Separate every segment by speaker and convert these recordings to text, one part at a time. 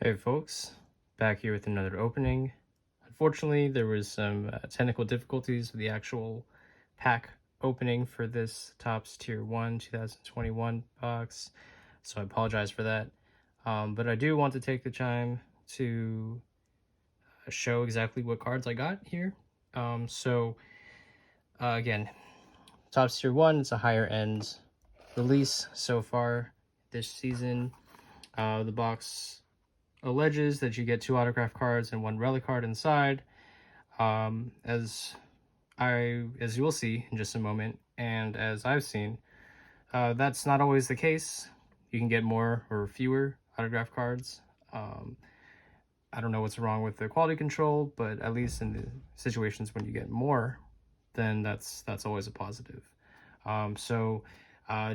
Speaker 1: Hey folks, back here with another opening. Unfortunately, there was some technical difficulties with the actual pack opening for this Topps Tier 1 2021 box, so I apologize for that. But I do want to take the time to show exactly what cards I got here. Again, Topps Tier 1, it's a higher end release so far this season. The box alleges that you get 2 autograph cards and 1 relic card inside, as you will see in just a moment, and as I've seen, that's not always the case. You can get more or fewer autograph cards. I don't know what's wrong with the quality control, but at least in the situations when you get more, then that's always a positive.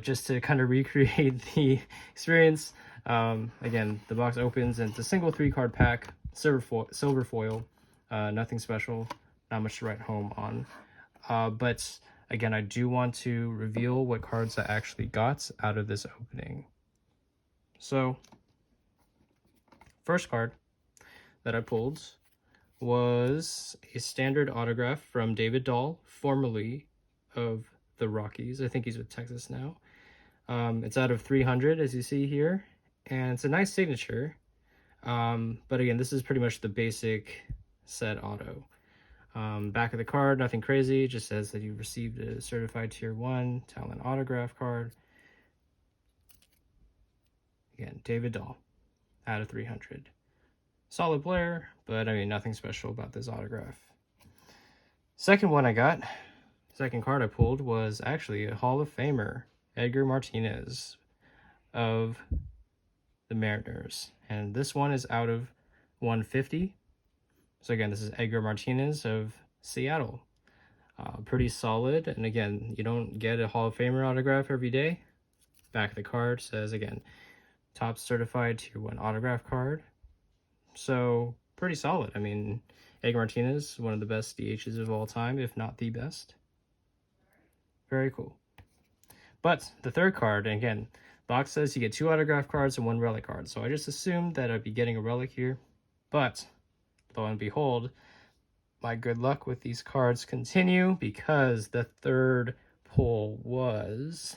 Speaker 1: Just to kind of recreate the experience, again, the box opens and it's a single 3-card pack, silver foil, nothing special, not much to write home on. But again, I do want to reveal what cards I actually got out of this opening. So, first card that I pulled was a standard autograph from David Dahl, formerly of the Rockies. I think he's with Texas now. It's out of 300, as you see here, and it's a nice signature. But again, this is pretty much the basic set auto. Back of the card, nothing crazy, just says that you received a certified Tier 1 talent autograph card. Again, David Dahl, out of 300. Solid player, but I mean, nothing special about this autograph. Second card I pulled was actually a Hall of Famer, Edgar Martinez of the Mariners. And this one is out of 150. So again, this is Edgar Martinez of Seattle. Pretty solid. And again, you don't get a Hall of Famer autograph every day. Back of the card says, again, Topps certified Tier 1 autograph card. So pretty solid. I mean, Edgar Martinez, one of the best DHs of all time, if not the best. Very cool. But the third card, and again, box says you get 2 autograph cards and 1 relic card. So I just assumed that I'd be getting a relic here. But lo and behold, my good luck with these cards continue, because the third pull was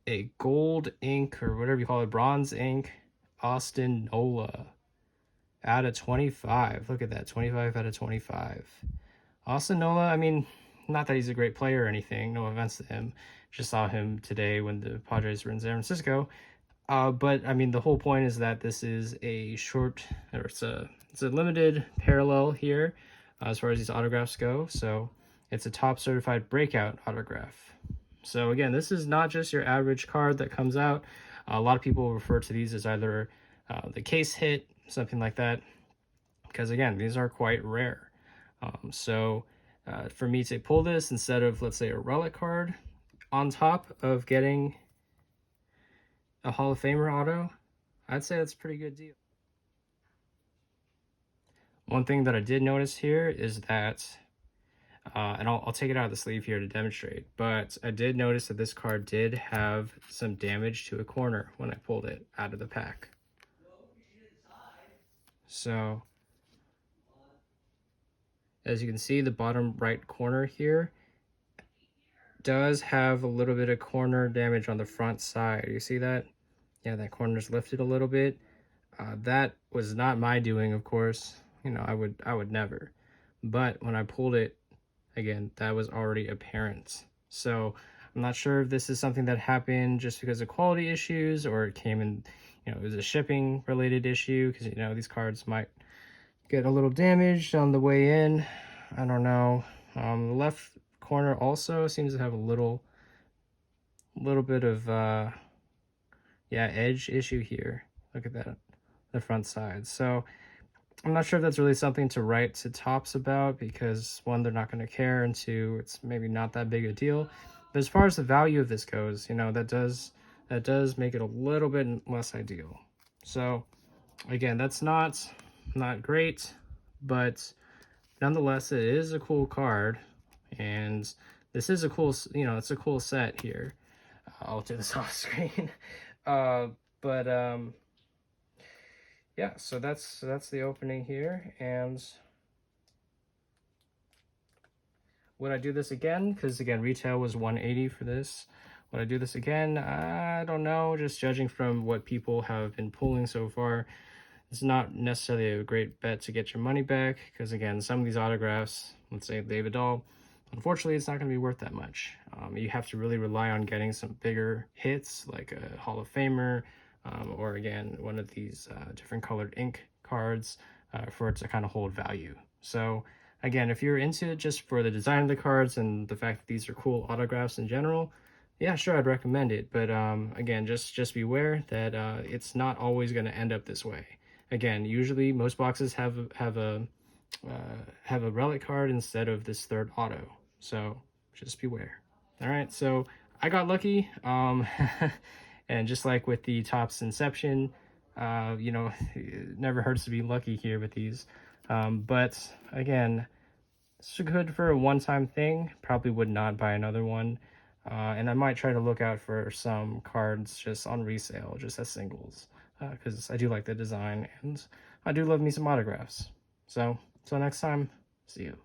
Speaker 1: a gold ink, or whatever you call it, bronze ink, Austin Nola out of 25. Look at that, 25 out of 25. Austin Nola, I mean, not that he's a great player or anything, no offense to him. Just saw him today when the Padres were in San Francisco. But I mean, the whole point is that this is a short, or it's a limited parallel here as far as these autographs go. So it's a Topps certified breakout autograph. So again, this is not just your average card that comes out. A lot of people refer to these as either the case hit, something like that, because again, these are quite rare. For me to pull this instead of, let's say, a relic card on top of getting a Hall of Famer auto, I'd say that's a pretty good deal. One thing that I did notice here is that, and I'll take it out of the sleeve here to demonstrate, but I did notice that this card did have some damage to a corner when I pulled it out of the pack. So, as you can see, the bottom right corner here does have a little bit of corner damage on the front side. You see that? Yeah, that corner's lifted a little bit. That was not my doing, of course. You know, I would never. But when I pulled it, again, that was already apparent. So I'm not sure if this is something that happened just because of quality issues, or it came in, you know, it was a shipping related issue, because, you know, these cards might get a little damaged on the way in. I don't know. The left corner also seems to have a little bit of edge issue here. Look at that, the front side. So I'm not sure if that's really something to write to Topps about, because one, they're not going to care, and two, it's maybe not that big a deal. But as far as the value of this goes, you know, that does make it a little bit less ideal. So again, that's not great, but nonetheless, it is a cool card, and this is a cool, you know, it's a cool set here. I'll do this off screen. But yeah, so that's the opening here. And would I do this again? Because again, retail was 180 for this. Would I do this again? I don't know. Just judging from what people have been pulling so far, it's not necessarily a great bet to get your money back. Because again, some of these autographs, let's say David Dahl, unfortunately, it's not going to be worth that much. You have to really rely on getting some bigger hits, like a Hall of Famer, or again, one of these different colored ink cards for it to kind of hold value. So again, if you're into it just for the design of the cards and the fact that these are cool autographs in general, yeah, sure, I'd recommend it. But again, just beware that it's not always going to end up this way. Again, usually most boxes have a relic card instead of this third auto. So just beware. All right, so I got lucky. And just like with the Topps Inception, you know, it never hurts to be lucky here with these. But again, it's good for a one-time thing. Probably would not buy another one. And I might try to look out for some cards just on resale, just as singles, because I do like the design and I do love me some autographs. So, until next time, see you.